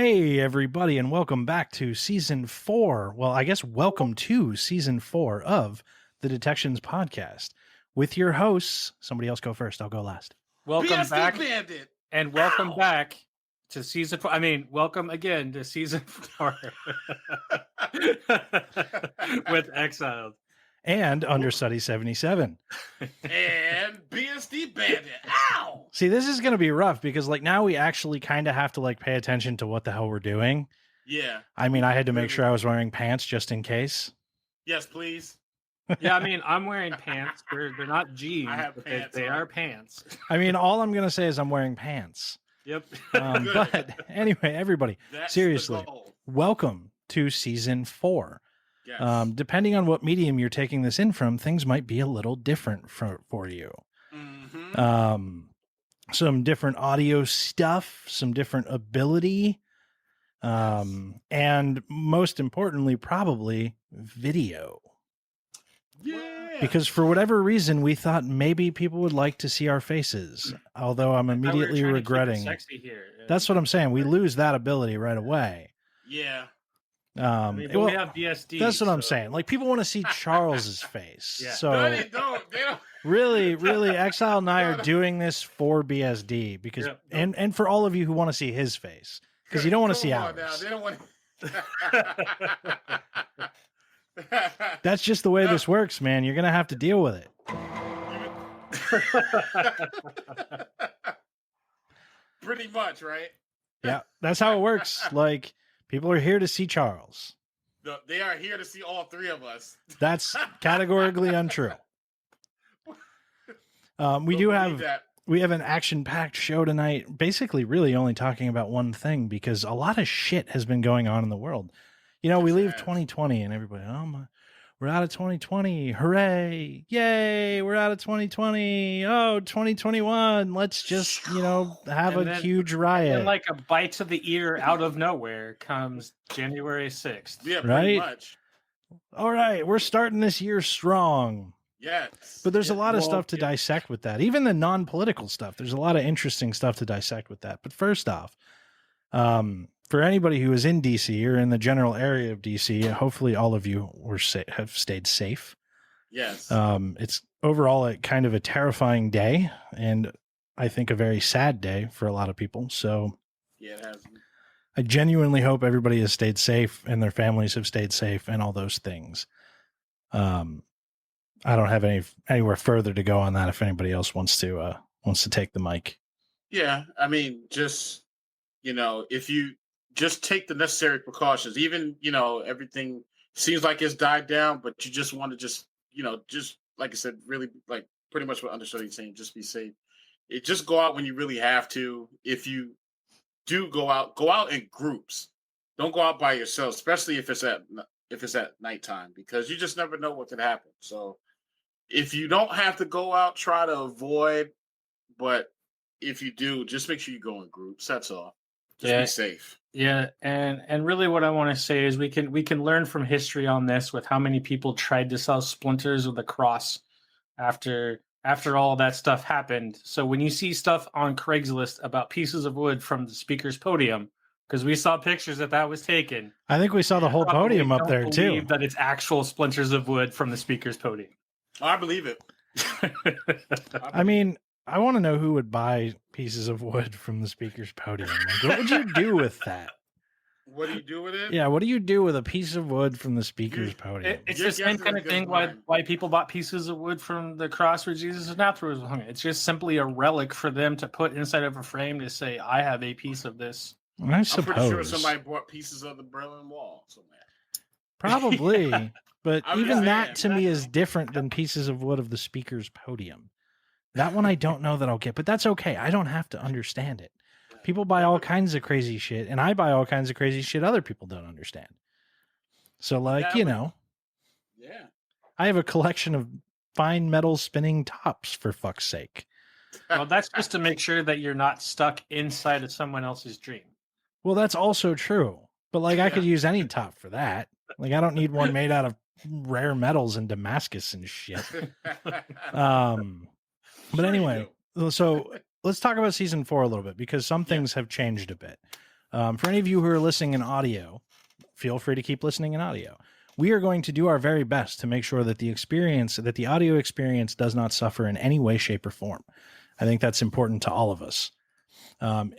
Hey, everybody, and welcome back to season 4. Well, I guess welcome to season 4 of the Detections podcast with your hosts. Somebody else go first. I'll go last. Welcome BSD back, Bandit. and welcome Ow. back to season 4. I mean, welcome again to season 4 with Exiled. And Understudy 77. And BSD Bandit. Ow! See, this is going to be rough because now we actually kind of have to pay attention to what the hell we're doing. Yeah. I mean, I had to make sure I was wearing pants just in case. Yes, please. Yeah, I mean, I'm wearing pants. They're not jeans. I have but pants they on. are pants. I mean, all I'm going to say is I'm wearing pants. Yep. But anyway, everybody, That's seriously, the goal. welcome to season 4. Yes. Depending on what medium you're taking this in from, things might be a little different for you. Mm-hmm. Some different audio stuff, some different ability, and most importantly, probably video. Yeah. Because for whatever reason, we thought maybe people would like to see our faces. Although I'm immediately regretting. Sexy here. That's what I'm saying. We lose that ability right away. Yeah. I mean, but we have BSD. That's what I'm saying. People want to see Charles's face. Yeah. So No, they don't. They don't. really, Exile and I are doing this for BSD because, and for all of you who want to see his face, because you don't want to see Come on ours. now. They don't want. That's just the way this works, man. You're gonna have to deal with it. Pretty much, right? Yeah, that's how it works. People are here to see Charles. They are here to see all three of us. That's categorically untrue. We have an action-packed show tonight, basically really only talking about one thing because a lot of shit has been going on in the world. We leave 2020 and everybody, we're out of 2020. Hooray. Yay. We're out of 2020. Oh, 2021. Let's just, have a huge riot. And like a bite to the ear out of nowhere comes January 6th. Yeah, pretty much. All right. We're starting this year strong. Yes. But there's a lot of stuff to dissect with that. Even the non-political stuff. There's a lot of interesting stuff to dissect with that. But first off, for anybody who is in DC or in the general area of DC, hopefully all of you have stayed safe. Yes. It's overall a kind of a terrifying day, and I think a very sad day for a lot of people. So yeah, it has. I genuinely hope everybody has stayed safe and their families have stayed safe and all those things. I don't have anywhere further to go on that. If anybody else wants to take the mic. Yeah, I mean, just if you just take the necessary precautions, even everything seems like it's died down, but you just want to just like I said, really pretty much what Understudy is saying, just be safe. Just go out when you really have to. If you do go out in groups. Don't go out by yourself, especially if it's at nighttime, because you just never know what could happen. So if you don't have to go out, try to avoid. But if you do, just make sure you go in groups. That's all. Just be safe. Yeah, and really what I want to say is we can learn from history on this with how many people tried to sell splinters of the cross after all that stuff happened. So when you see stuff on Craigslist about pieces of wood from the speaker's podium, because we saw pictures that was taken. I think we saw the whole podium up there too. That it's actual splinters of wood from the speaker's podium. I believe it. I mean, I want to know who would buy pieces of wood from the speaker's podium. What would you do with that? What do you do with it? Yeah, what do you do with a piece of wood from the speaker's podium? It's the same kind of thing why people bought pieces of wood from the cross where Jesus of Nazareth was hung. It's just simply a relic for them to put inside of a frame to say, I have a piece of this. I suppose. I'm pretty sure somebody bought pieces of the Berlin Wall somewhere. Probably, but even that to me is different than pieces of wood of the speaker's podium. That one I don't know that I'll get, but that's okay. I don't have to understand it. People buy all kinds of crazy shit, and I buy all kinds of crazy shit other people don't understand. So, Yeah. I have a collection of fine metal spinning tops, for fuck's sake. Well, that's just to make sure that you're not stuck inside of someone else's dream. Well, that's also true. But, I could use any top for that. I don't need one made out of rare metals and Damascus and shit. But anyway, so let's talk about season 4 a little bit because some things have changed a bit. For any of you who are listening in audio, feel free to keep listening in audio. We are going to do our very best to make sure that the audio experience does not suffer in any way, shape, or form. I think that's important to all of us.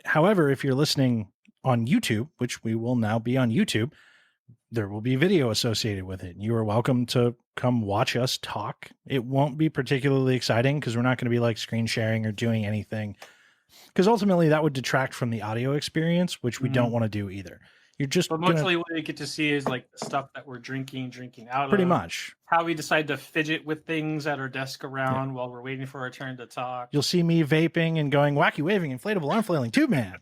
However, if you're listening on YouTube, which we will now be on YouTube, there will be video associated with it. You are welcome to come watch us talk. It won't be particularly exciting because we're not going to be like screen sharing or doing anything, because ultimately that would detract from the audio experience, which we don't want to do either. You're just But mostly what you get to see is like the stuff that we're drinking out pretty of. much How we decide to fidget with things at our desk around while we're waiting for our turn to talk. You'll see me vaping and going wacky waving, inflatable arm flailing, tube man,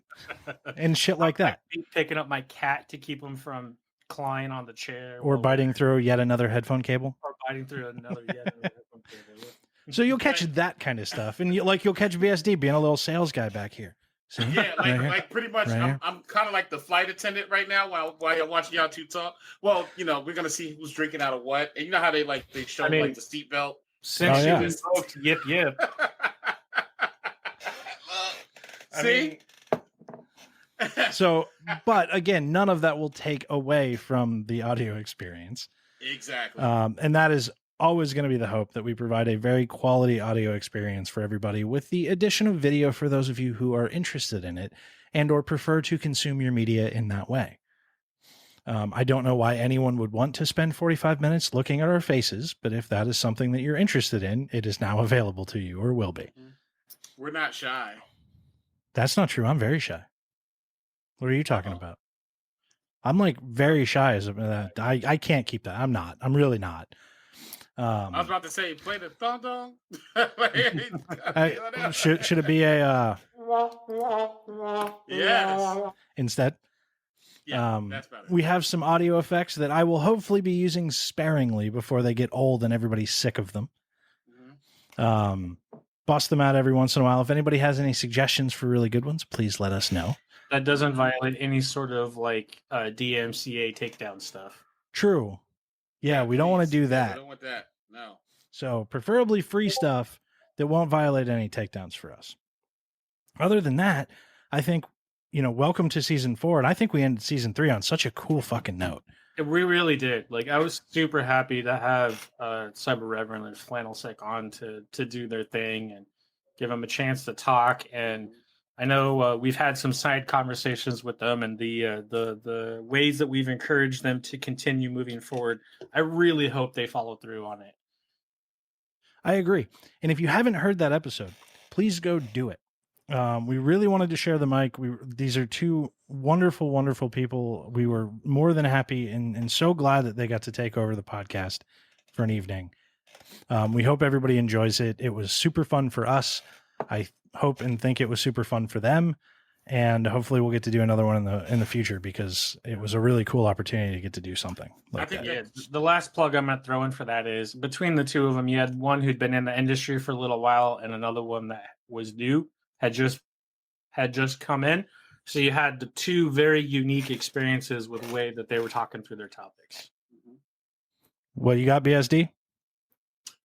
and shit like that. Picking up my cat to keep him from clawing on the chair. Or biting through yet another headphone cable. Or biting through another headphone cable. So you'll catch that kind of stuff. And you'll catch BSD being a little sales guy back here. See? Yeah, like pretty much. Right I'm kind of like the flight attendant right now while you're watching y'all two talk. Well, we're gonna see who's drinking out of what, and you know how they show like the seatbelt. Since you invoked yip yip. See. So, but again, none of that will take away from the audio experience. Exactly. And that is always going to be the hope, that we provide a very quality audio experience for everybody, with the addition of video for those of you who are interested in it and or prefer to consume your media in that way. I don't know why anyone would want to spend 45 minutes looking at our faces, but if that is something that you're interested in, it is now available to you, or will be. We're not shy. That's not true. I'm very shy. What are you talking about? I'm like very shy as I can't keep that. I'm not. I'm really not. I was about to say, play the thong dong. Should it be a yes instead? Yeah, that's better. We have some audio effects that I will hopefully be using sparingly before they get old and everybody's sick of them. Bust them out every once in a while. If anybody has any suggestions for really good ones, please let us know. That doesn't violate any sort of like DMCA takedown stuff. True. Yeah, we don't want to do that. We don't want that. No. So preferably free stuff that won't violate any takedowns for us. Other than that, I think, welcome to season 4. And I think we ended season 3 on such a cool fucking note. We really did. Like, I was super happy to have Cyber Reverend and Flannelsec on to do their thing and give them a chance to talk. And I know we've had some side conversations with them, and the ways that we've encouraged them to continue moving forward. I really hope they follow through on it. I agree. And if you haven't heard that episode, please go do it. We really wanted to share the mic. These are two wonderful, wonderful people. We were more than happy and so glad that they got to take over the podcast for an evening. We hope everybody enjoys it. It was super fun for us. I hope and think it was super fun for them. And hopefully we'll get to do another one in the future, because it was a really cool opportunity to get to do something like that. Yeah, the last plug I'm going to throw in for that is, between the two of them, you had one who'd been in the industry for a little while and another one that was new, had just come in. So you had the two very unique experiences with the way that they were talking through their topics. What you got, BSD?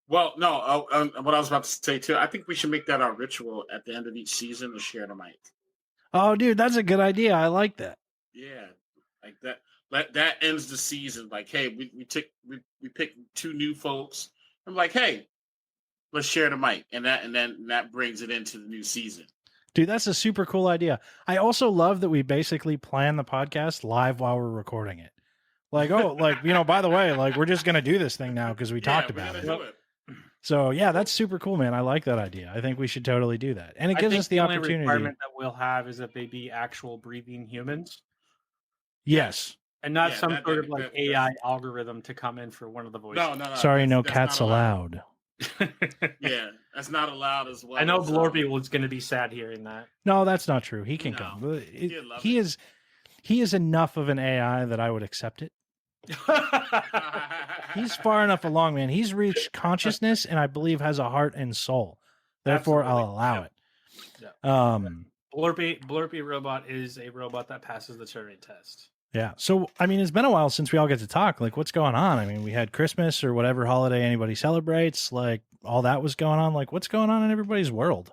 Well, no, what I was about to say too, I think we should make that our ritual at the end of each season, to share the mic. Oh, dude, that's a good idea. I like that. Yeah, like that. That ends the season. Like, hey, we pick two new folks. I'm like, hey, let's share the mic, and then that brings it into the new season. Dude, that's a super cool idea. I also love that we basically plan the podcast live while we're recording it. Like, by the way, like, we're just gonna do this thing now because we talked about it. So yeah, that's super cool, man. I like that idea. I think we should totally do that, and it gives us the opportunity. Only requirement that we'll have is that they be actual breathing humans. Yes, and not some sort of AI algorithm to come in for one of the voices. No. Sorry, no cats allowed. Yeah, that's not allowed as well. I know Blorpy was going to be sad hearing that. No, that's not true. He can come. He is enough of an AI that I would accept it. He's far enough along, man. He's reached consciousness, and I believe has a heart and soul. Therefore, I'll allow it. Yeah. Blorpy robot is a robot that passes the Turing test. Yeah. So, I mean, it's been a while since we all get to talk. Like, what's going on? I mean, we had Christmas or whatever holiday anybody celebrates. Like, all that was going on. Like, what's going on in everybody's world?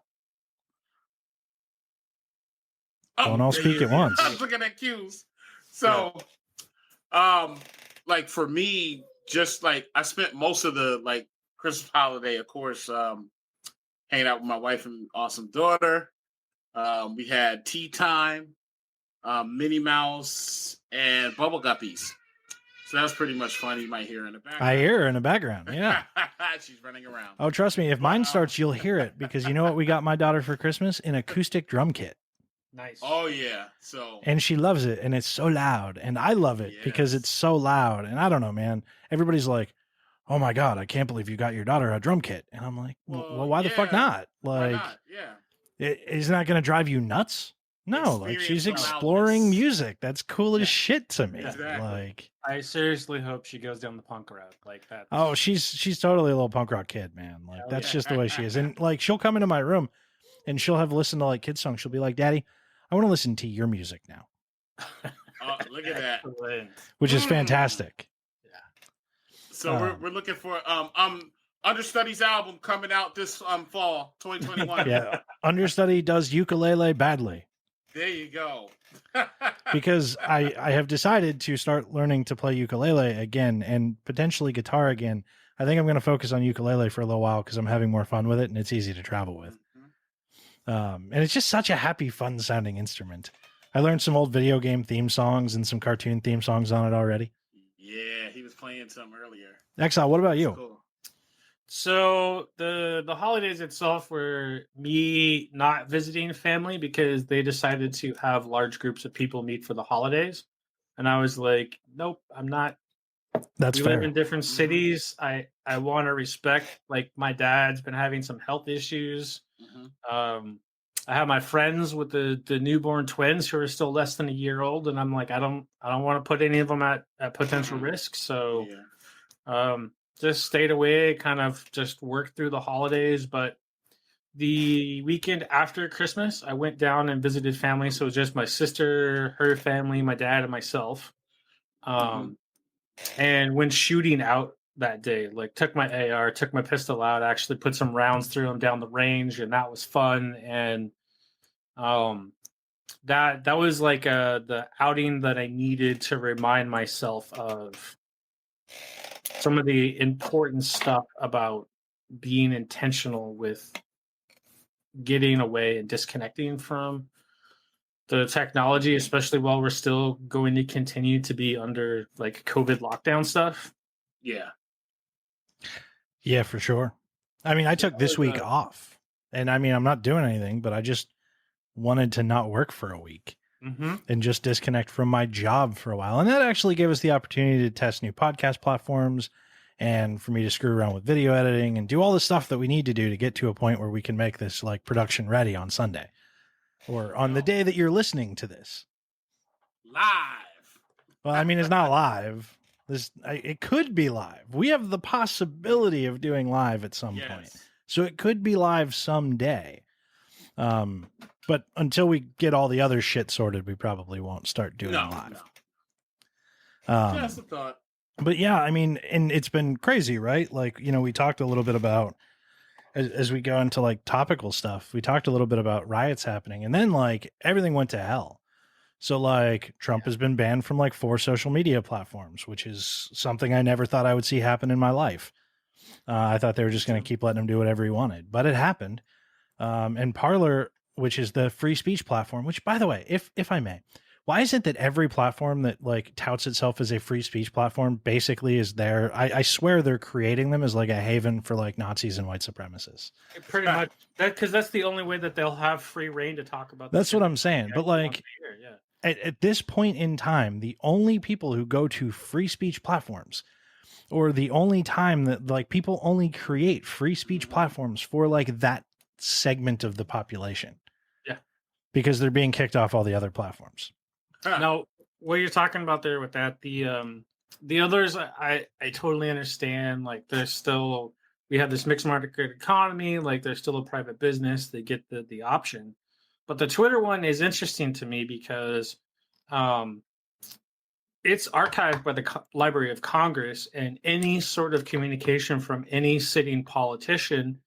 Don't all speak at once. I was looking at cues. So, like for me, just like I spent most of the like Christmas holiday, of course, hanging out with my wife and awesome daughter. We had tea time, Minnie Mouse, and Bubble Guppies. So that was pretty much fun. You might hear in the background. I hear her in the background. Yeah. She's running around. Oh, trust me. If mine starts, you'll hear it because you know what we got my daughter for Christmas? An acoustic drum kit. Nice. Oh yeah. And she loves it, and it's so loud, and I love it because it's so loud. And I don't know, man. Everybody's like, "Oh my god, I can't believe you got your daughter a drum kit." And I'm like, "Well, why the fuck not? Like, why not? Yeah. Isn't that going to drive you nuts?" No, like she's exploring music. That's cool as shit to me. Exactly. Like, I seriously hope she goes down the punk route like that. Oh, she's totally a little punk rock kid, man. Like that's just the way she is. And like she'll come into my room and she'll have listened to like kids songs. She'll be like, "Daddy, I want to listen to your music now." Oh, look at that. Which is fantastic. Yeah. So we're looking for Understudy's album coming out this fall, 2021. Yeah. Understudy does ukulele badly. There you go. Because I have decided to start learning to play ukulele again and potentially guitar again. I think I'm going to focus on ukulele for a little while because I'm having more fun with it and it's easy to travel with. And it's just such a happy, fun sounding instrument. I learned some old video game theme songs and some cartoon theme songs on it already. Yeah, he was playing some earlier. Exile, what about you? Cool. So the holidays itself were me not visiting family because they decided to have large groups of people meet for the holidays. And I was like, nope, I'm not. That's we fair. live in different cities. I want to respect, like my dad's been having some health issues. I have my friends with the newborn twins who are still less than a year old. And I'm like, I don't want to put any of them at potential risk. So, just stayed away, kind of just worked through the holidays. But the weekend after Christmas, I went down and visited family. So it was just my sister, her family, my dad, and myself. And when shooting out that day, like took my AR, took my pistol out, actually put some rounds through them down the range, and that was fun. And that was like the outing that I needed to remind myself of some of the important stuff about being intentional with getting away and disconnecting from the technology, especially while we're still going to continue to be under like COVID lockdown stuff. Yeah. Yeah, for sure. I mean, I took this week off and I mean, I'm not doing anything, but I just wanted to not work for a week and just disconnect from my job for a while. And that actually gave us the opportunity to test new podcast platforms and for me to screw around with video editing and do all the stuff that we need to do to get to a point where we can make this like production ready on Sunday or on the day that you're listening to this. Live. Well, I mean, it's not live. It could be live. We have the possibility of doing live at some point. So it could be live someday. But until we get all the other shit sorted, we probably won't start doing live. That's the thought. But yeah, I mean, and it's been crazy, right? Like, you know, we talked a little bit about, as we go into like topical stuff, we talked a little bit about riots happening and then like everything went to hell. So like Trump has been banned from like 4 social media platforms, which is something I never thought I would see happen in my life. I thought they were just going to keep letting him do whatever he wanted, but it happened. And Parler, which is the free speech platform, which by the way, if I may, why is it that every platform that like touts itself as a free speech platform basically is there? I swear they're creating them as like a haven for like Nazis and white supremacists. Pretty much because that's the only way that they'll have free reign to talk about. That's what I'm saying. But like at this point in time, the only people who go to free speech platforms or the only time that like people only create free speech platforms for like that segment of the population. Yeah. Because they're being kicked off all the other platforms. Now, what you're talking about there with that, the others, I totally understand. Like, there's still, we have this mixed market economy. Like, there's still a private business. They get the option. But the Twitter one is interesting to me because it's archived by the Library of Congress, and any sort of communication from any sitting politician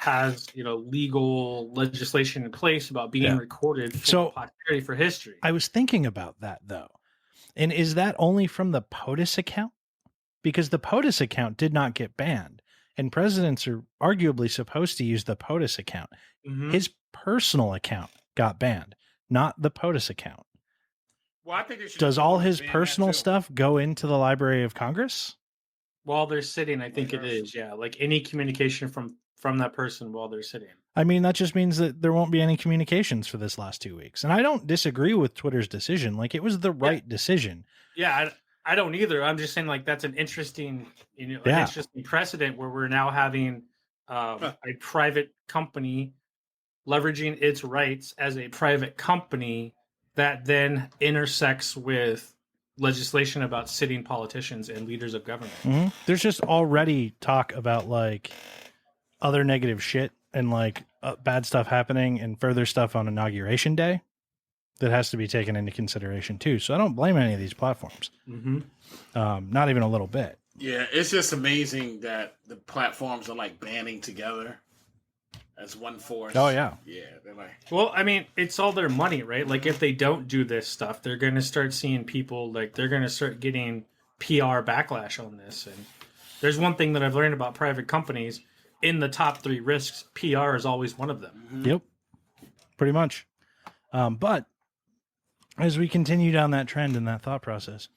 has legal legislation in place about being recorded for posterity for history. I was thinking about that though, and is that only from the POTUS account? Because the POTUS account did not get banned, and presidents are arguably supposed to use the POTUS account. Mm-hmm. His personal account got banned, not the POTUS account. Well, I think does all his personal stuff go into the Library of Congress while they're sitting? I think it is. Yeah, like any communication from that person while they're sitting. I mean, that just means that there won't be any communications for this last 2 weeks. And I don't disagree with Twitter's decision. Like, it was the right decision. Yeah, I don't either. I'm just saying, like, that's an interesting, interesting precedent where we're now having a private company leveraging its rights as a private company that then intersects with legislation about sitting politicians and leaders of government. Mm-hmm. There's just already talk about like other negative shit and like bad stuff happening and further stuff on Inauguration Day that has to be taken into consideration too. So I don't blame any of these platforms. Mm-hmm. Not even a little bit. Yeah, it's just amazing that the platforms are like banding together as one force. Oh yeah. Yeah, they're like. Well, I mean, it's all their money, right? Like, if they don't do this stuff, they're going to start seeing people like they're going to start getting PR backlash on this. And there's one thing that I've learned about private companies: in the top 3 risks, PR is always one of them. Mm-hmm. Yep, pretty much. But as we continue down that trend and that thought process,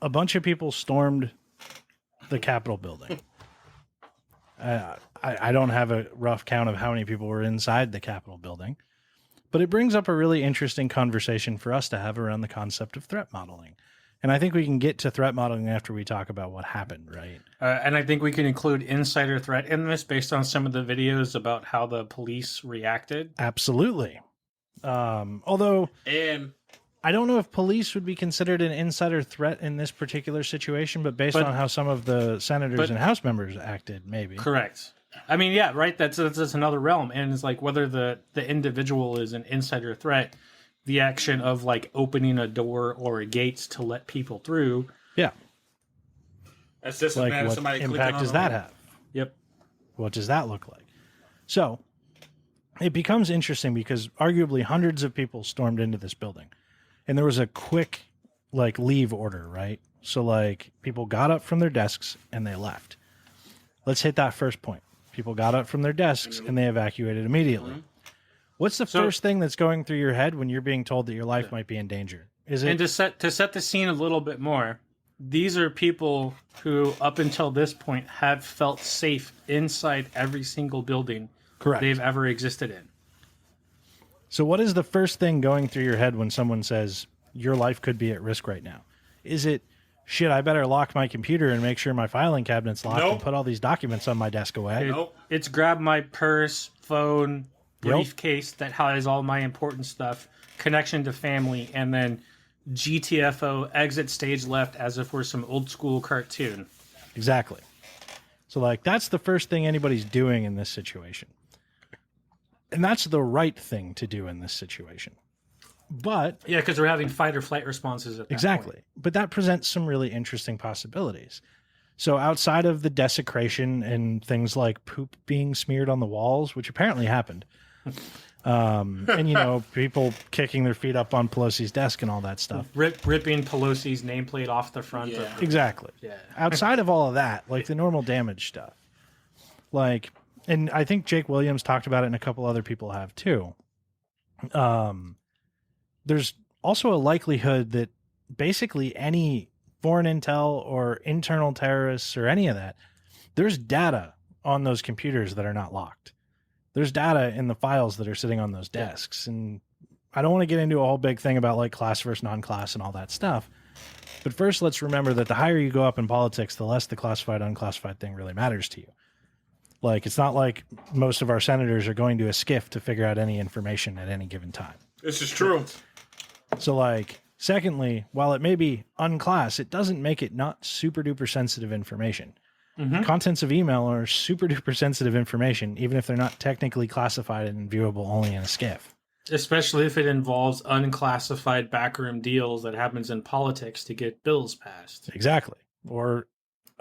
a bunch of people stormed the Capitol building. I don't have a rough count of how many people were inside the Capitol building, but it brings up a really interesting conversation for us to have around the concept of threat modeling. And I think we can get to threat modeling after we talk about what happened, right? And I think we can include insider threat in this based on some of the videos about how the police reacted. Absolutely. Although... And... I don't know if police would be considered an insider threat in this particular situation, but based on how some of the senators and House members acted, maybe. Correct. I mean, yeah, right. That's another realm. And it's like whether the individual is an insider threat, the action of like opening a door or a gates to let people through. Yeah. That's just like what impact does that have? Yep. What does that look like? So it becomes interesting because arguably hundreds of people stormed into this building. And there was a quick, like, leave order, right? So, like, people got up from their desks and they left. Let's hit that first point. People got up from their desks and they evacuated immediately. Mm-hmm. What's the first thing that's going through your head when you're being told that your life might be in danger? Is it? And to set the scene a little bit more, these are people who, up until this point, have felt safe inside every single building they've ever existed in. So what is the first thing going through your head when someone says your life could be at risk right now? Is it, shit, I better lock my computer and make sure my filing cabinet's locked and put all these documents on my desk away? It's grab my purse, phone, briefcase that has all my important stuff, connection to family, and then GTFO, exit stage left, as if we're some old school cartoon. Exactly. So, like, that's the first thing anybody's doing in this situation. And that's the right thing to do in this situation. But... yeah, because we're having fight or flight responses at that exactly. point. But that presents some really interesting possibilities. So outside of the desecration and things like poop being smeared on the walls, which apparently happened, and, you know, people kicking their feet up on Pelosi's desk and all that stuff. Ripping Pelosi's nameplate off the front. Yeah. Exactly. Yeah. Outside of all of that, like the normal damage stuff, like... and I think Jake Williams talked about it and a couple other people have too. There's also a likelihood that basically any foreign intel or internal terrorists or any of that, there's data on those computers that are not locked. There's data in the files that are sitting on those desks. And I don't want to get into a whole big thing about like class versus non-class and all that stuff. But first, let's remember that the higher you go up in politics, the less the classified, unclassified thing really matters to you. Like, it's not like most of our senators are going to a SCIF to figure out any information at any given time. This is true. So, like, secondly, while it may be unclass, it doesn't make it not super duper sensitive information. Mm-hmm. Contents of email are super duper sensitive information, even if they're not technically classified and viewable only in a SCIF. Especially if it involves unclassified backroom deals that happens in politics to get bills passed. Exactly. Or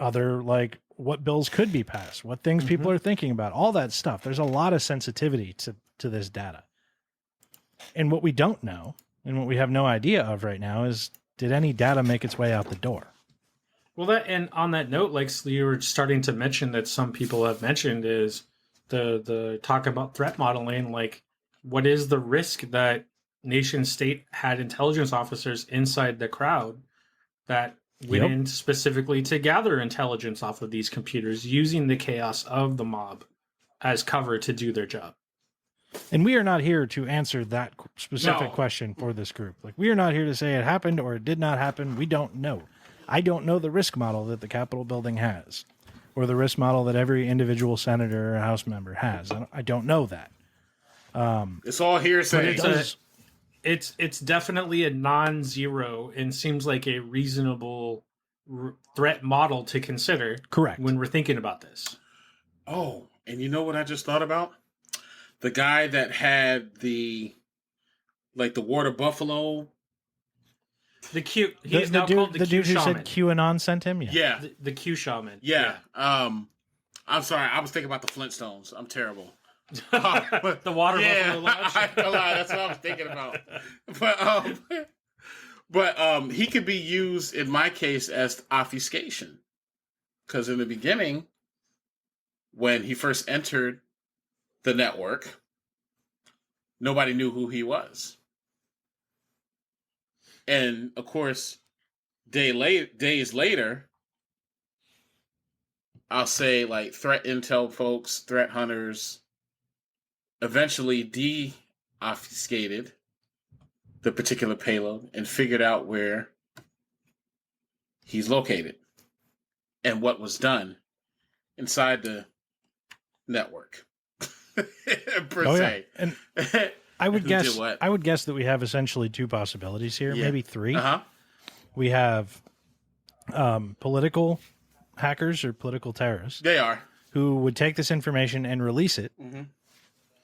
other, like, what bills could be passed, what things people are thinking about, all that stuff. There's a lot of sensitivity to this data. And what we don't know, and what we have no idea of right now, is did any data make its way out the door? Well, and on that note, like you were starting to mention that some people have mentioned, is the talk about threat modeling. Like, what is the risk that nation state had intelligence officers inside the crowd that went in specifically to gather intelligence off of these computers, using the chaos of the mob as cover to do their job? And we are not here to answer that specific question for this group. Like, we are not here to say it happened or it did not happen. We don't know. I don't know the risk model that the Capitol building has, or the risk model that every individual senator or House member has. I don't know that. It's all hearsay. It's definitely a non-zero and seems like a reasonable threat model to consider. Correct. When we're thinking about this. Oh, and you know what I just thought about? The guy that had the water buffalo. He's now called the Q dude who shaman. said QAnon sent him? Yeah. The Q shaman. Yeah. I'm sorry. I was thinking about the Flintstones. I'm terrible. The water buffalo lodge. That's what I was thinking about. But he could be used in my case as obfuscation, because in the beginning, when he first entered the network, nobody knew who he was, and of course, days later, I'll say, like, threat intel folks, threat hunters, eventually de-obfuscated the particular payload and figured out where he's located and what was done inside the network. Per se. And I would guess that we have essentially two possibilities here, maybe three. We have political hackers or political terrorists. They are. Who would take this information and release it,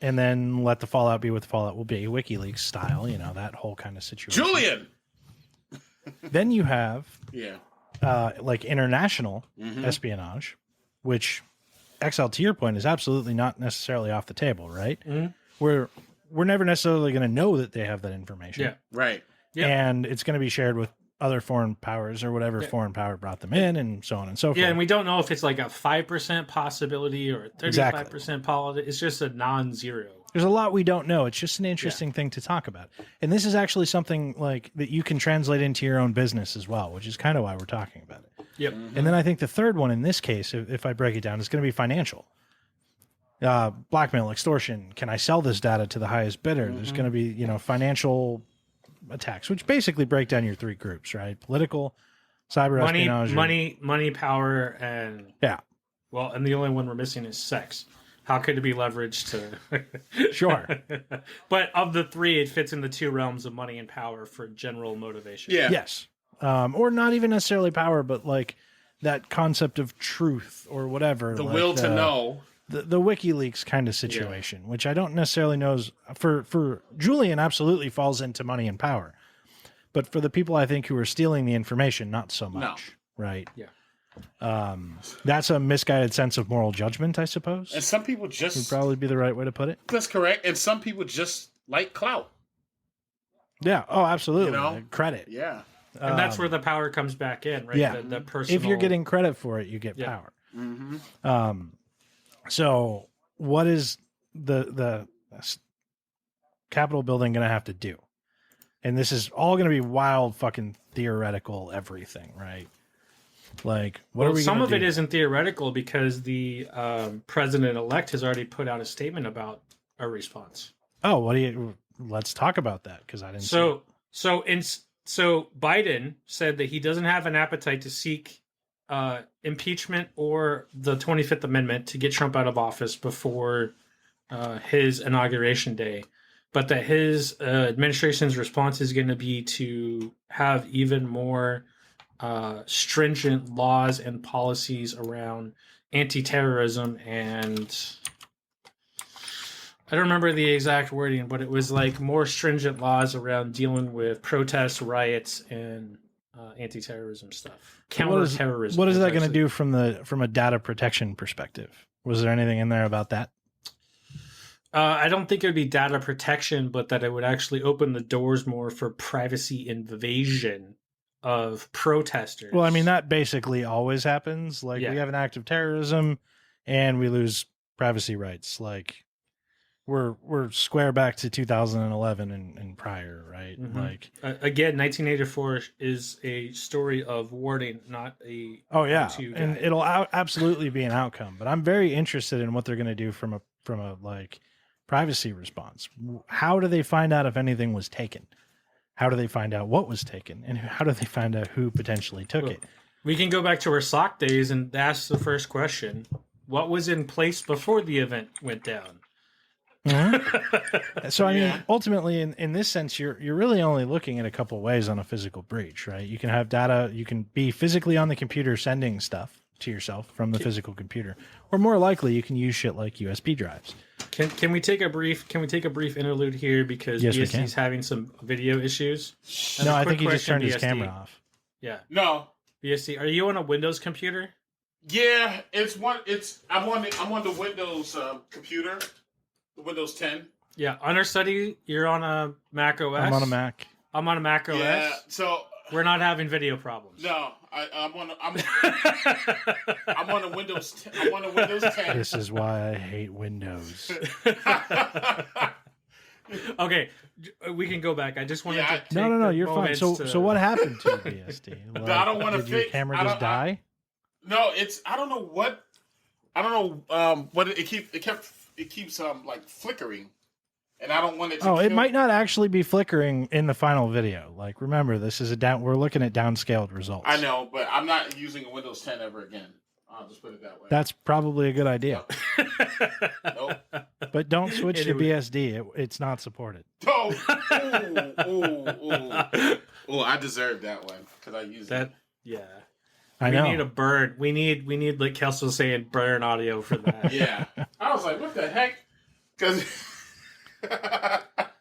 and then let the fallout be what the fallout will be, WikiLeaks style, that whole kind of situation. Julian! Then you have like international espionage, which, XL, to your point, is absolutely not necessarily off the table, right? We're never necessarily going to know that they have that information. Yeah. Right. Yeah. And it's going to be shared with other foreign powers or whatever foreign power brought them in, and so on and so forth. Yeah, and we don't know if it's like a 5% possibility or a 35% possibility. It's just a non-zero. There's a lot we don't know. It's just an interesting thing to talk about. And this is actually something like that you can translate into your own business as well, which is kind of why we're talking about it. Yep. And then I think the third one in this case, if I break it down, is going to be financial. Blackmail, extortion. Can I sell this data to the highest bidder? There's going to be, financial attacks, which basically break down your three groups, right? Political, cyber espionage, money, power, and well, and the only one we're missing is sex. How could it be leveraged to? Sure, but of the three, it fits in the two realms of money and power for general motivation. Yeah. Yes, or not even necessarily power, but like that concept of truth or whatever. The will to know. The WikiLeaks kind of situation, which I don't necessarily know is for Julian, absolutely falls into money and power, but for the people I think who are stealing the information, not so much, right? Yeah. That's a misguided sense of moral judgment, I suppose. And some people just would probably be the right way to put it. That's correct. And some people just like clout. Yeah. Oh, absolutely. Credit. Yeah. And that's where the power comes back in, right? Yeah. The personal... If you're getting credit for it, you get power. So what is the Capitol building going to have to do? And this is all going to be wild fucking theoretical everything, right? Like, what are we some gonna of do? It isn't theoretical because the president-elect has already put out a statement about a response. Oh, let's talk about that, because I didn't see it. So Biden said that he doesn't have an appetite to seek impeachment or the 25th Amendment to get Trump out of office before his inauguration day, but that his administration's response is going to be to have even more stringent laws and policies around anti-terrorism, and I don't remember the exact wording, but it was like more stringent laws around dealing with protests, riots, and anti-terrorism stuff, counter-terrorism. What is that going to do from a data protection perspective? Was there anything in there about that? I don't think it would be data protection, but that it would actually open the doors more for privacy invasion of protesters. Well, I mean, that basically always happens. Like, we have an act of terrorism and we lose privacy rights. Like, we're square back to 2011 and prior, right? Mm-hmm. Like, again, 1984 is a story of warning, not a and it'll absolutely be an outcome. But I'm very interested in what they're going to do from a like privacy response. How do they find out if anything was taken? How do they find out what was taken? And how do they find out who potentially took it? We can go back to our SOC days and ask the first question. What was in place before the event went down? Mm-hmm. So, I mean, ultimately, in this sense, you're really only looking at a couple ways on a physical breach, right? You can have data, you can be physically on the computer sending stuff to yourself from the physical computer, or more likely, you can use shit like USB drives. Can we take a brief interlude here because BSD is having some video issues? No, I think he just turned his camera off. Yeah. No. BSD, are you on a Windows computer? Yeah, I'm on the Windows computer. The Windows 10. Yeah, Understudy, you're on a Mac OS. I'm on a Mac. I'm on a Mac OS. Yeah, so we're not having video problems. No, I'm on a Windows 10. I'm on a Windows 10. This is why I hate Windows. Okay, we can go back. I just wanted to take No, you're fine. So what happened to BSD? Like, I don't want to did your camera just die? No, I don't know what it keeps like flickering, and I don't want it to it might not actually be flickering in the final video. Like, remember, this is we're looking at downscaled results. I know, but I'm not using a Windows 10 ever again. I'll just put it that way. That's probably a good idea. Nope. But don't switch to BSD. It's not supported. Oh, I deserve that one because I use that. Yeah. I know. We need a burn. We need like Kelsey was saying, burn audio for that. Yeah. I was like, what the heck? Because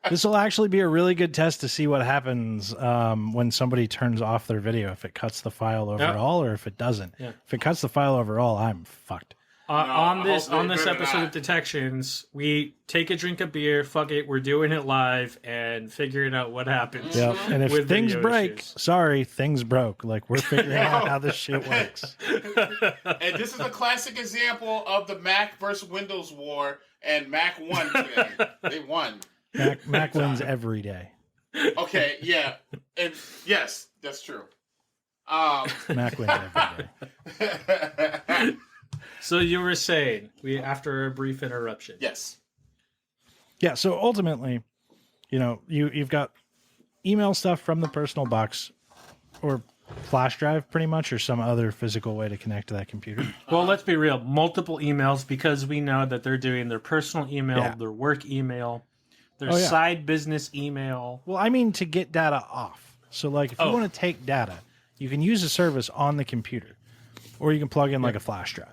this will actually be a really good test to see what happens when somebody turns off their video, if it cuts the file overall or if it doesn't. Yeah. If it cuts the file overall, I'm fucked. On this episode of Detections, we take a drink of beer, fuck it, we're doing it live, and figuring out what happens. Yeah, and if things break, sorry, things broke. Like, we're figuring out how this shit works. And this is a classic example of the Mac versus Windows war, and Mac won today. They won. Mac wins every day. Okay, yeah. And yes, that's true. Mac wins every day. So you were saying, after a brief interruption. Yes. Yeah, so ultimately, you've got email stuff from the personal box or flash drive pretty much, or some other physical way to connect to that computer. Well, let's be real. Multiple emails, because we know that they're doing their personal email, their work email, their side business email. Well, I mean to get data off. So like if you want to take data, you can use a service on the computer, or you can plug in like a flash drive.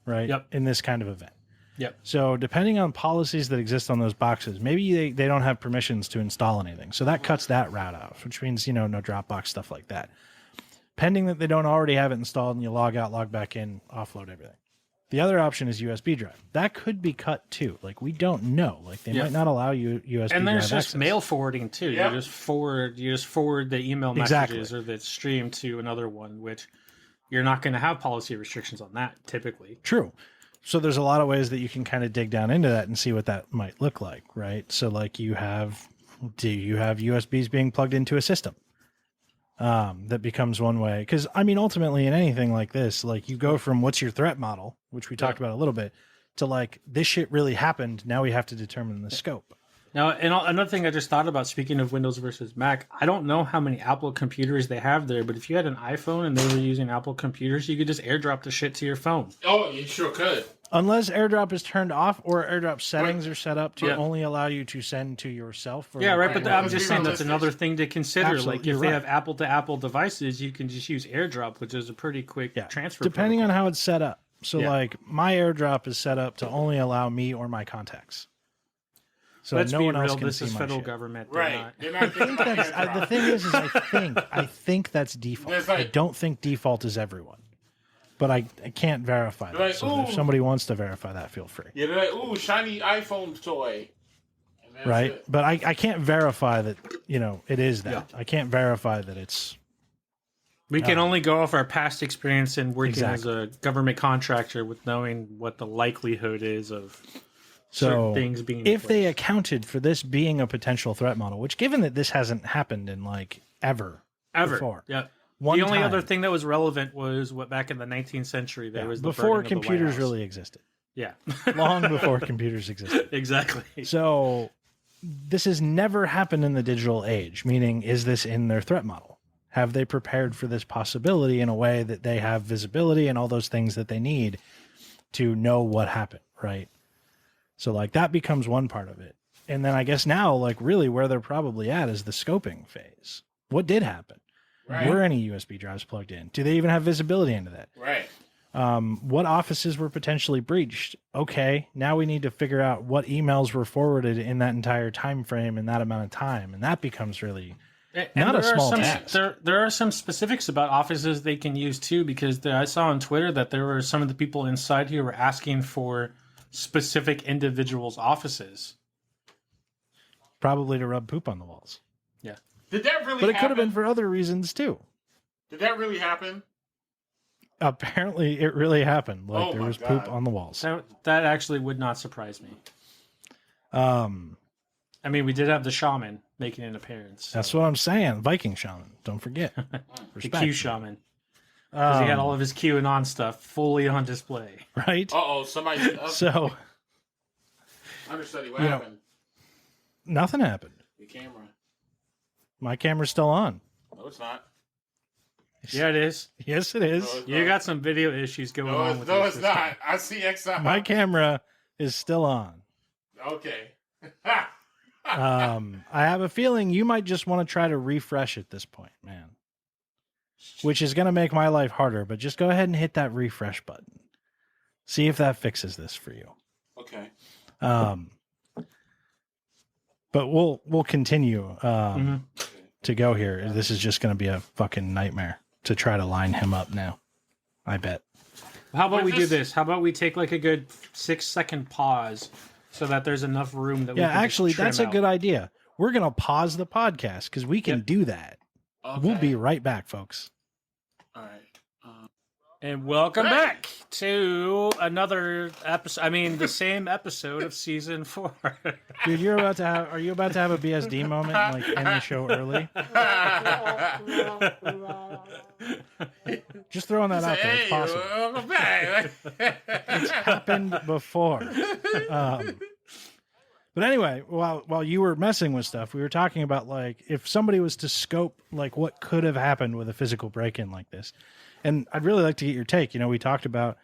Right. Yep. In this kind of event. Yep. So depending on policies that exist on those boxes, maybe they don't have permissions to install anything. So that cuts that route out, which means, no Dropbox, stuff like that. Pending that they don't already have it installed and you log out, log back in, offload everything. The other option is USB drive. That could be cut too. Like, we don't know. Like, they might not allow you USB drive. And there's just access. mail forwarding too. Yep. You just forward the email messages or the stream to another one, which you're not going to have policy restrictions on that typically. True. So there's a lot of ways that you can kind of dig down into that and see what that might look like, right? So like do you have USBs being plugged into a system? That becomes one way. Because, I mean, ultimately in anything like this, like you go from what's your threat model, which we talked about a little bit, to like this shit really happened. Now we have to determine the scope. Now, and another thing I just thought about, speaking of Windows versus Mac, I don't know how many Apple computers they have there, but if you had an iPhone and they were using Apple computers, you could just airdrop the shit to your phone. Oh, you sure could. Unless AirDrop is turned off or AirDrop settings are set up to only allow you to send to yourself. Yeah, right, but I'm just saying that's another thing to consider. Absolutely, like, if they have Apple-to-Apple devices, you can just use AirDrop, which is a pretty quick transfer depending protocol. on how it's set up. So, like, my AirDrop is set up to only allow me or my contacts. So Let's no be one else real. can This see is my federal shit. government. Right. They're I think that's the thing is I think that's default. I don't think default is everyone, but I can't verify that. Like, so if somebody wants to verify that, feel free. Yeah, they're like, ooh, shiny iPhone toy. Right, it. but I can't verify that it is that. Yeah. I can't verify that it's. We can only go off our past experience in working as Exactly. a government contractor with knowing what the likelihood is of certain So things being. if they accounted for this being a potential threat model, which given that this hasn't happened in like ever before, yeah. One the only time, other thing that was relevant was what back in the 19th century there was the before burning of the White computers House. really existed. Yeah, long before computers existed. Exactly. So this has never happened in the digital age. Meaning, is this in their threat model? Have they prepared for this possibility in a way that they have visibility and all those things that they need to know what happened, right? So like that becomes one part of it. And then I guess now, like really where they're probably at is the scoping phase. What did happen? Right. Were any USB drives plugged in? Do they even have visibility into that? Right. What offices were potentially breached? Okay, now we need to figure out what emails were forwarded in that entire time frame in that amount of time. And that becomes really... not a small task. There are some specifics about offices they can use too, because I saw on Twitter that there were some of the people inside here were asking for specific individuals' offices. Probably to rub poop on the walls. Yeah. Did that really But it happen? could have been for other reasons too. Did that really happen? Apparently it really happened. Like there was God. poop on the walls. That actually would not surprise me. I mean, we did have the shaman making an appearance. So. That's what I'm saying. Viking shaman. Don't forget. The Q shaman. Because he had all of his QAnon stuff fully on display. Right? Uh-oh, somebody... So... Understudy, what happened? Nothing happened. The camera. My camera's still on. No, it's not. Yeah, it is. Yes, it is. No, You got some video issues going on with no, this it's not. I see XI. My camera is still on. Okay. I have a feeling you might just want to try to refresh at this point, man. Which is going to make my life harder, but just go ahead and hit that refresh button. See if that fixes this for you. Okay. But we'll continue to go here. This is just going to be a fucking nightmare to try to line him up now. I bet. How about we do this? How about we take like a good 6-second pause so that there's enough room that we can actually, just trim that's a out. good idea. We're going to pause the podcast because we can do that. Okay. We'll be right back, folks. All right. And welcome back to another episode. I mean, the same episode of season 4. Dude, are you about to have a BSD moment and like end the show early? Just throwing that out there. It's possible. Welcome back. It's happened before. But anyway, while you were messing with stuff, we were talking about like if somebody was to scope like what could have happened with a physical break-in like this. And I'd really like to get your take. We talked about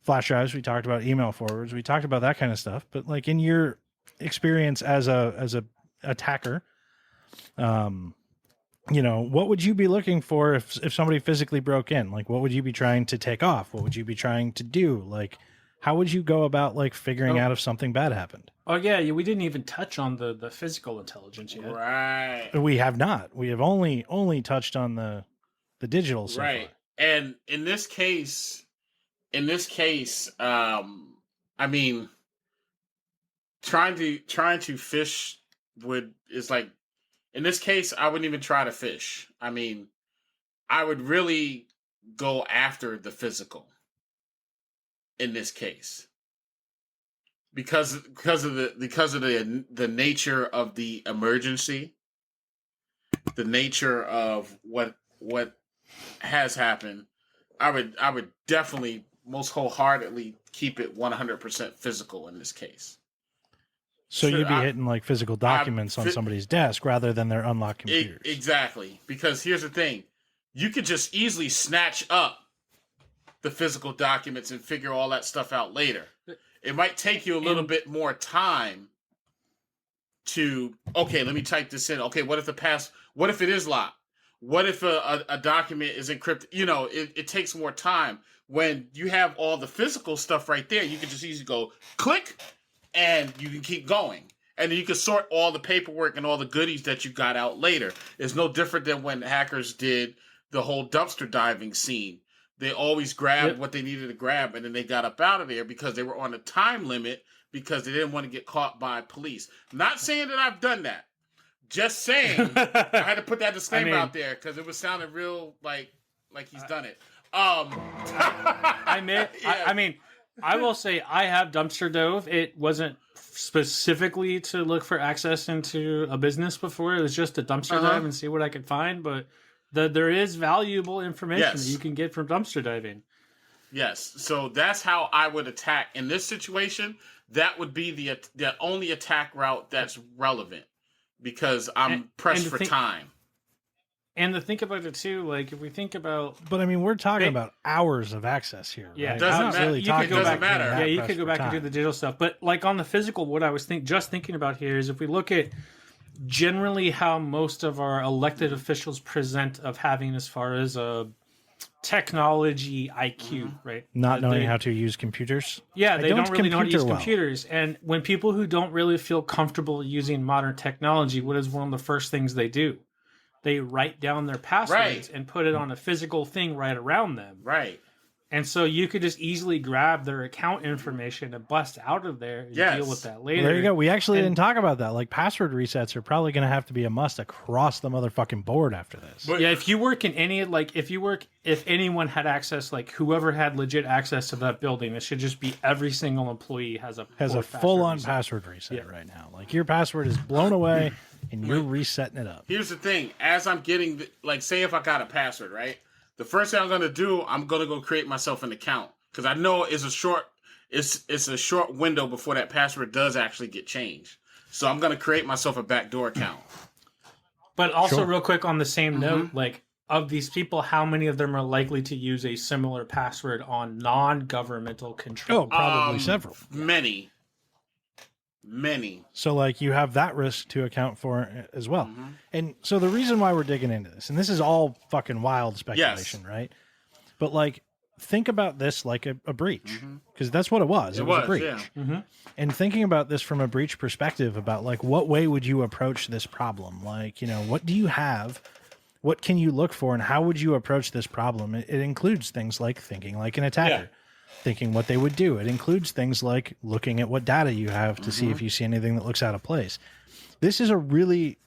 flash drives, we talked about email forwards, we talked about that kind of stuff. But like in your experience as a attacker, what would you be looking for if somebody physically broke in? Like, what would you be trying to take off? What would you be trying to do? Like, how would you go about like figuring out if something bad happened? Oh yeah, we didn't even touch on the physical intelligence yet. Right. We have not. We have only touched on the digital so right. far. And in this case, I mean, trying to fish is like, in this case, I wouldn't even try to fish. I mean, I would really go after the physical in this case. Because of the nature of the emergency, the nature of what has happened, I would definitely most wholeheartedly keep it 100% physical in this case. So you'd be hitting like physical documents on somebody's desk rather than their unlocked computers. Exactly. Because here's the thing. You could just easily snatch up the physical documents and figure all that stuff out later. It might take you a little bit more time to, okay, let me type this in. Okay, what if it is locked? What if a document is encrypted? It takes more time. When you have all the physical stuff right there, you can just easily go click and you can keep going. And then you can sort all the paperwork and all the goodies that you got out later. It's no different than when hackers did the whole dumpster diving scene. They always grabbed what they needed to grab, and then they got up out of there because they were on a time limit because they didn't want to get caught by police. Not saying that I've done that. Just saying, I had to put that disclaimer out there because it was sounding real like he's done it. I mean, I will say I have dumpster dove. It wasn't specifically to look for access into a business before. It was just to dumpster dive and see what I could find. But there is valuable information that you can get from dumpster diving. Yes. So that's how I would attack in this situation. That would be the only attack route that's relevant because I'm pressed for time. And to think about it too, like if we think about, but I mean, we're talking about hours of access here. Yeah, right? It doesn't matter. Really You could go back. Yeah, you could go back and do the digital stuff. But like on the physical, what I was thinking about here is if we look at generally how most of our elected officials present of having as far as a technology IQ, right? Not knowing how to use computers. Yeah, they don't really know how to use well. computers. And when people who don't really feel comfortable using modern technology, what is one of the first things they do? They write down their passwords and put it on a physical thing right around them. Right. And so you could just easily grab their account information and bust out of there and deal with that later. Well, there you go. We actually didn't talk about that. Like password resets are probably going to have to be a must across the motherfucking board after this. But, yeah, if you work in any, like if anyone had access, like whoever had legit access to that building, it should just be every single employee has a full-on password reset right now. Like your password is blown away and you're resetting it up. Here's the thing. As I'm getting, like say if I got a password, right? The first thing I'm going to do, I'm going to go create myself an account because I know it's a short window before that password does actually get changed. So I'm going to create myself a backdoor account. But also real quick on the same note, like of these people, how many of them are likely to use a similar password on non-governmental control? Oh, probably several. Many. So like you have that risk to account for as well. And so the reason why we're digging into this, and this is all fucking wild speculation, right? But like think about this like a breach because that's what it was. It was a breach. Yeah. And thinking about this from a breach perspective about like what way would you approach this problem? Like, you know, what do you have? What can you look for and how would you approach this problem? It includes things like thinking like an attacker. Thinking what they would do. It includes things like looking at what data you have to see if you see anything that looks out of place. This is a really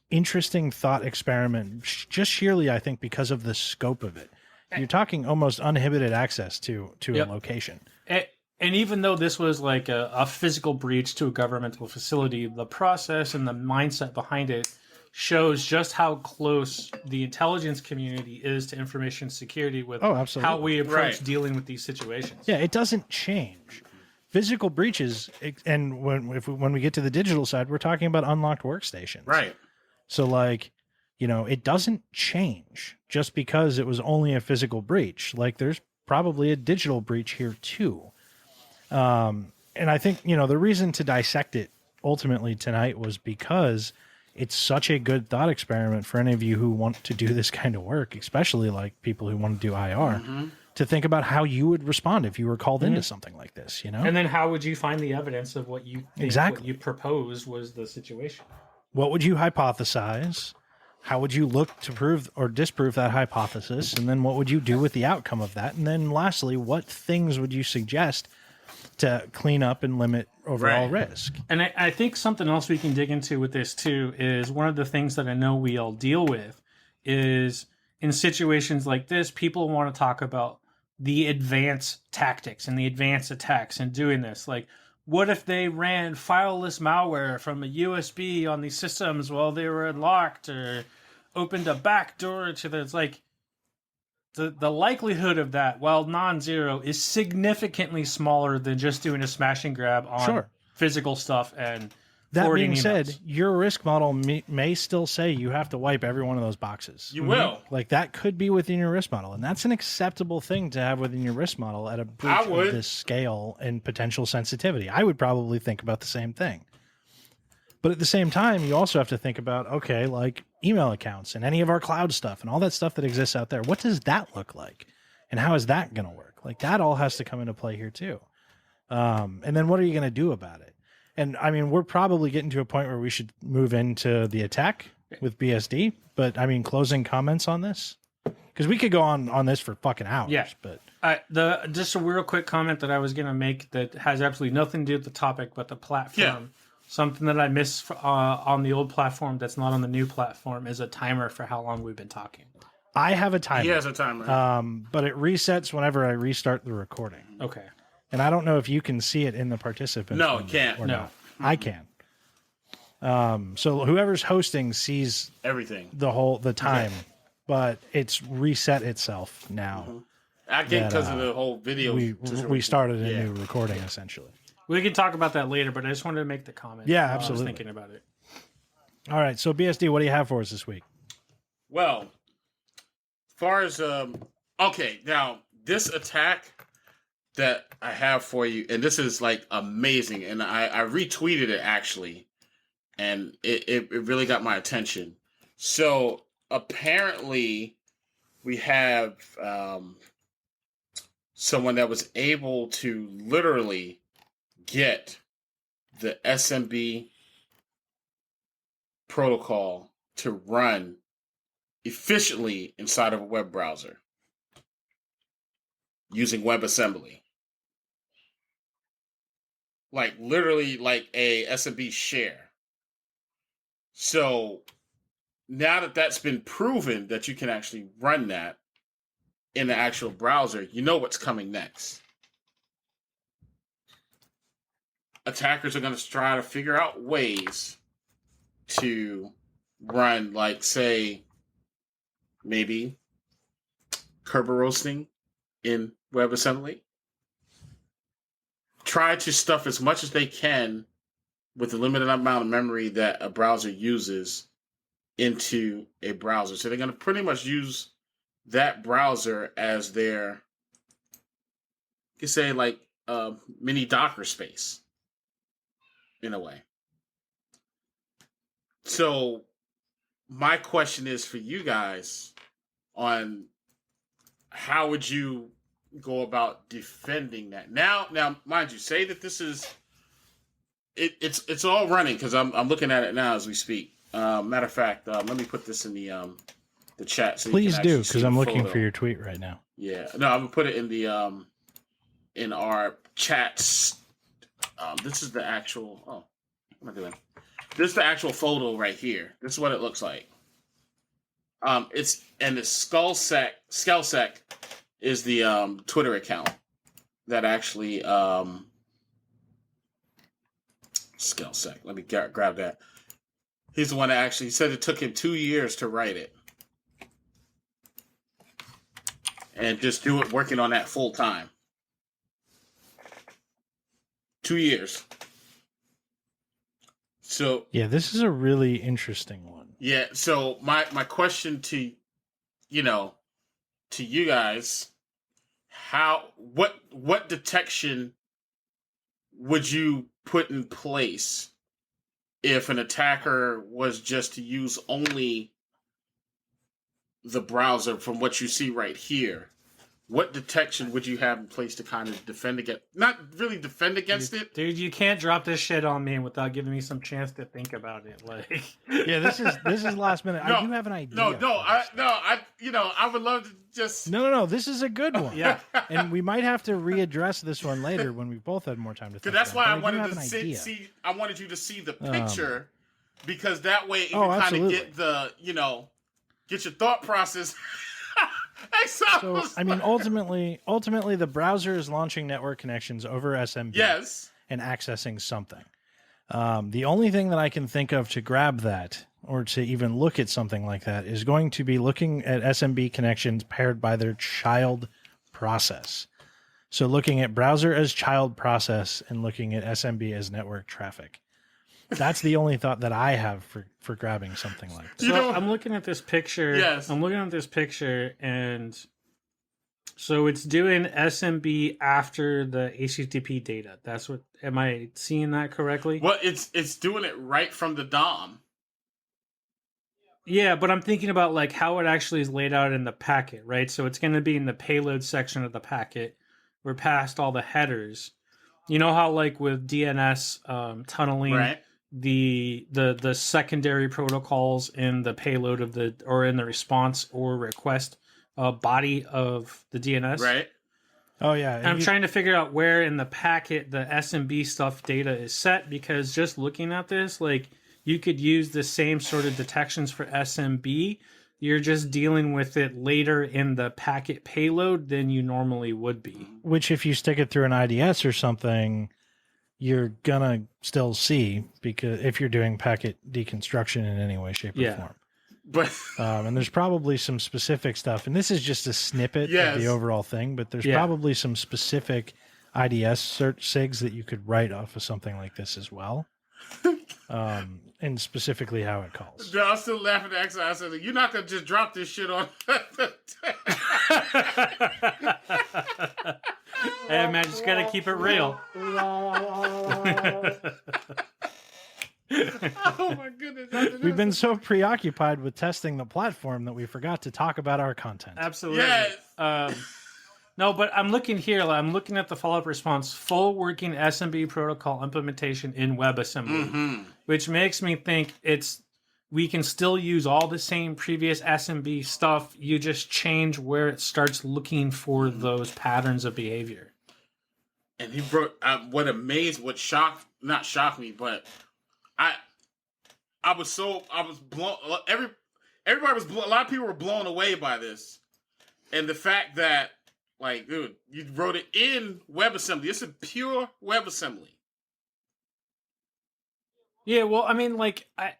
interesting thought experiment, just sheerly, I think, because of the scope of it. You're talking almost uninhibited access to a location. And even though this was like a physical breach to a governmental facility, the process and the mindset behind it shows just how close the intelligence community is to information security with how we approach dealing with these situations. Yeah, it doesn't change. Physical breaches, and when we get to the digital side, we're talking about unlocked workstations. Right. So like, you know, it doesn't change just because it was only a physical breach. Like there's probably a digital breach here too. And I think, you know, the reason to dissect it ultimately tonight was because it's such a good thought experiment for any of you who want to do this kind of work, especially like people who want to do IR, to think about how you would respond if you were called into something like this, you know? And then how would you find the evidence of what you think what you proposed was the situation? What would you hypothesize? How would you look to prove or disprove that hypothesis? And then what would you do with the outcome of that? And then lastly, what things would you suggest to clean up and limit overall risk? And I think something else we can dig into with this too is one of the things that I know we all deal with is in situations like this, people want to talk about the advanced tactics and the advanced attacks and doing this. Like, what if they ran fileless malware from a USB on these systems while they were unlocked or opened a backdoor to it's like the likelihood of that, while non-zero, is significantly smaller than just doing a smash and grab on physical stuff. And that being said, your risk model may still say you have to wipe every one of those boxes. You will. Like that could be within your risk model, and that's an acceptable thing to have within your risk model at a breach of this scale and potential sensitivity. I would probably think about the same thing. But at the same time, you also have to think about, okay, like email accounts and any of our cloud stuff and all that stuff that exists out there. What does that look like? And how is that going to work? Like that all has to come into play here too. And then what are you going to do about it? And I mean, we're probably getting to a point where we should move into the attack with BSD. But I mean, closing comments on this, because we could go on this for fucking hours. Yeah. But Just a real quick comment that I was going to make that has absolutely nothing to do with the topic, but the platform. Yeah. Something that I miss on the old platform that's not on the new platform is a timer for how long we've been talking. I have a timer. He has a timer. But it resets whenever I restart the recording. Okay. And I don't know if you can see it in the participants. No, it can't. Or No. not. I can. So whoever's hosting sees Everything. the time, but it's reset itself now. Mm-hmm. I think because of the whole video. We started a new recording essentially. We can talk about that later, but I just wanted to make the comment. Yeah, while absolutely. I was thinking about it. All right, so BSD, what do you have for us this week? Well, as far as okay, now this attack that I have for you, and this is like amazing, and I retweeted it actually, and it really got my attention. So apparently, we have someone that was able to literally get the SMB protocol to run efficiently inside of a web browser using WebAssembly. Like literally like a SMB share. So now that that's been proven that you can actually run that in the actual browser, you know what's coming next. Attackers are going to try to figure out ways to run, like, say, maybe Kerber roasting in WebAssembly. Try to stuff as much as they can with the limited amount of memory that a browser uses into a browser. So they're going to pretty much use that browser as their, you could say, like, mini Docker space, in a way. So my question is for you guys on how would you go about defending that? Now, mind you, say that this is it's all running because I'm looking at it now as we speak. Matter of fact, let me put this in the chat. So please do, because I'm looking for your tweet right now. Yeah, no, I'm gonna put it in the in our chats. This is the actual. Oh, what am I doing? This is the actual photo right here. This is what it looks like. It's Skellsec is the Twitter account that actually Skellsec. Let me grab that. He's the one that actually said it took him 2 years to write it, and just do it working on that full time. 2 years. So yeah, this is a really interesting one. Yeah, so my question to you guys, what detection would you put in place if an attacker was just to use only the browser from what you see right here? What detection would you have in place to kind of defend against? Not really defend against it. Dude, you can't drop this shit on me without giving me some chance to think about it. Like, yeah, this is last minute. No, I do have an idea. I would love to just. No. This is a good one. Yeah, and we might have to readdress this one later when we both had more time to think. That's why I wanted to see. I wanted you to see the picture because that way you can kind of get the get your thought process. So, I mean, ultimately, the browser is launching network connections over SMB. Yes. And accessing something. The only thing that I can think of to grab that or to even look at something like that is going to be looking at SMB connections paired by their child process. So looking at browser as child process and looking at SMB as network traffic. That's the only thought that I have for grabbing something like that. So I'm looking at this picture. Yes. I'm looking at this picture, and so it's doing SMB after the HTTP data. That's what. Am I seeing that correctly? Well, it's doing it right from the DOM. Yeah, but I'm thinking about like how it actually is laid out in the packet, right? So it's going to be in the payload section of the packet. We're past all the headers. You know how like with DNS tunneling, Right. the secondary protocols in the payload of the or in the response or request body of the DNS. Right. Oh yeah, And I'm trying to figure out where in the packet the SMB stuff data is set, because just looking at this, like you could use the same sort of detections for SMB. You're just dealing with it later in the packet payload than you normally would be. Which, if you stick it through an IDS or something, you're gonna still see, because if you're doing packet deconstruction in any way, shape, or form. But and there's probably some specific stuff, and this is just a snippet of the overall thing, but there's probably some specific IDS search SIGs that you could write off of something like this as well. And specifically how it calls. No, I'm still laughing at Exile. I said, you're not going to just drop this shit on. Hey, man, just got to keep it real. Oh, my goodness. We've been so preoccupied with testing the platform that we forgot to talk about our content. Absolutely. Yes. No, but I'm looking here. I'm looking at the follow-up response. Full working SMB protocol implementation in WebAssembly, which makes me think we can still use all the same previous SMB stuff. You just change where it starts looking for those patterns of behavior. And he brought what shocked, not shocked me, but I was blown. Everybody was blown. A lot of people were blown away by this, and the fact that, like, dude, you wrote it in WebAssembly. It's a pure WebAssembly. Yeah, well, I mean, like, from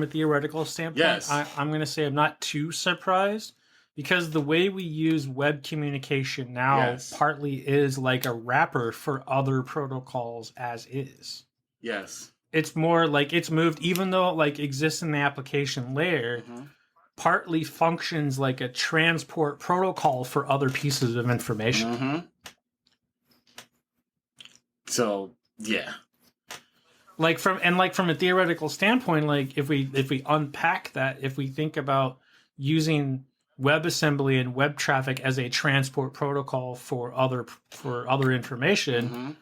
a theoretical standpoint, Yes. I'm going to say I'm not too surprised, because the way we use web communication now partly is like a wrapper for other protocols as is. Yes. It's more like it's moved, even though it like exists in the application layer, partly functions like a transport protocol for other pieces of information. So, yeah. Like from a theoretical standpoint, like if we unpack that, if we think about using WebAssembly and web traffic as a transport protocol for other information,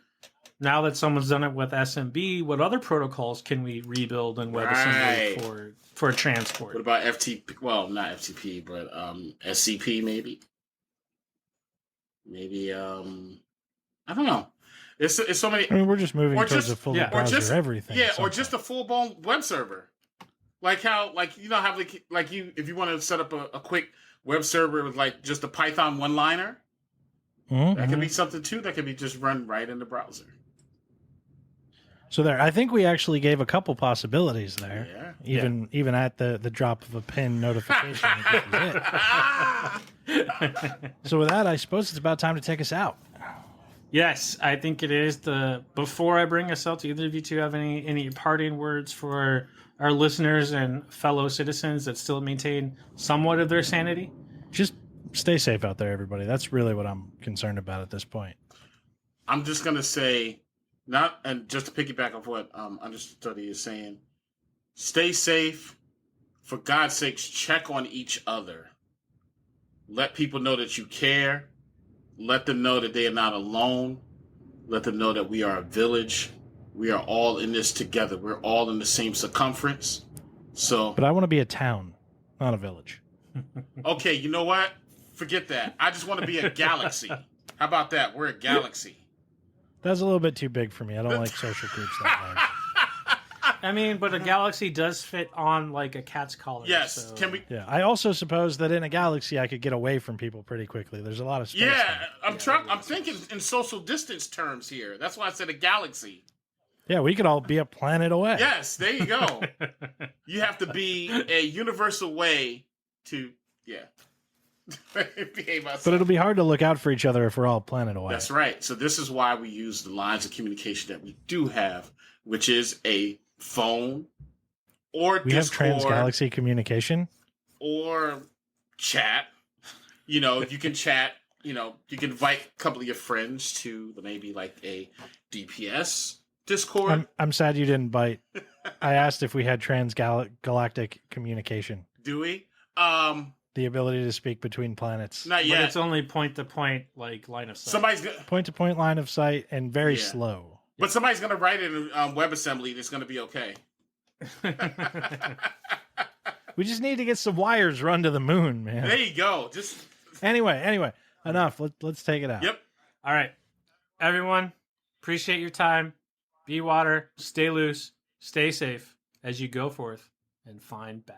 now that someone's done it with SMB, what other protocols can we rebuild in WebAssembly for transport? What about FTP? Well, not FTP, but SCP maybe. Maybe I don't know. It's so many. I mean, we're just moving towards a fully browser everything. Yeah, or just a full blown web server. Like how, like, you know, have like you, if you want to set up a quick web server with like just a Python one liner, that could be something too. That could be just run right in the browser. So there, I think we actually gave a couple possibilities there. Yeah. Even at the drop of a pin notification. So with that, I suppose it's about time to take us out. Yes, I think it is. Before I bring us out, do either of you two have any parting words for our listeners and fellow citizens that still maintain somewhat of their sanity? Just stay safe out there, everybody. That's really what I'm concerned about at this point. I'm just gonna say, and just to piggyback off what Understudy is saying, stay safe. For God's sakes, check on each other. Let people know that you care. Let them know that they are not alone. Let them know that we are a village. We are all in this together. We're all in the same circumference. But I want to be a town, not a village. Okay, you know what? Forget that. I just want to be a galaxy. How about that? We're a galaxy. That's a little bit too big for me. I don't like social groups that large. I mean, but a galaxy does fit on like a cat's collar. Yes. So. Can we? Yeah. I also suppose that in a galaxy, I could get away from people pretty quickly. There's a lot of space. Yeah. I'm thinking in social distance terms here. That's why I said a galaxy. Yeah, we could all be a planet away. Yes. There you go. You have to be a universal way to behave ourselves. But it'll be hard to look out for each other if we're all a planet away. That's right. So this is why we use the lines of communication that we do have, which is a phone or we Discord, have trans-galaxy communication or chat. You know, you can chat. You know, you can invite a couple of your friends to maybe like a DPS Discord. I'm sad you didn't bite. I asked if we had trans-galactic communication. Do we? the ability to speak between planets. Not But yet. it's only point-to-point, like, line of sight. Somebody's gonna Point-to-point line of sight and very Yeah. slow. but somebody's gonna write it in WebAssembly and it's gonna be okay. We just need to get some wires run to the moon, man. There you go. Just Anyway, enough. Let's take it out. Yep. All right. Everyone, appreciate your time. Be water, stay loose, stay safe as you go forth and find bad